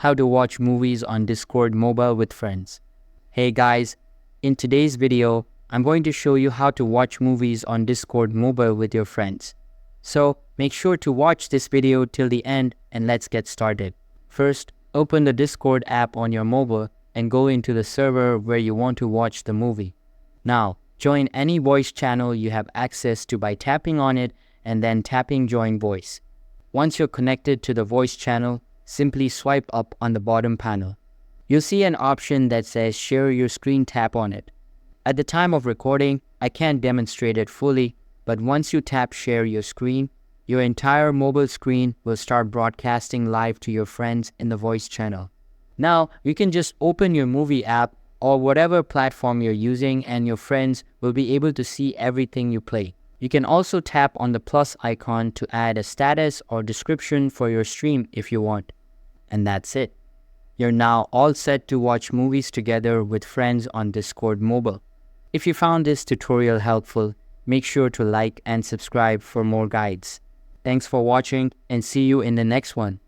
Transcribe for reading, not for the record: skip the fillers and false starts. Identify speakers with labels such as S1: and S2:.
S1: how to watch movies on Discord mobile with friends. Hey guys, in today's video, I'm going to show you how to watch movies on Discord mobile with your friends. So make sure to watch this video till the end and let's get started. First, open the Discord app on your mobile and go into the server where you want to watch the movie. Now, join any voice channel you have access to by tapping on it and then tapping Join Voice. Once you're connected to the voice channel, simply swipe up on the bottom panel. You'll see an option that says Share Your Screen. Tap on it. At the time of recording, I can't demonstrate it fully, but once you tap Share Your Screen, your entire mobile screen will start broadcasting live to your friends in the voice channel. Now, you can just open your movie app or whatever platform you're using and your friends will be able to see everything you play. You can also tap on the plus icon to add a status or description for your stream if you want. And that's it. You're now all set to watch movies together with friends on Discord mobile. If you found this tutorial helpful, make sure to like and subscribe for more guides. Thanks for watching and see you in the next one.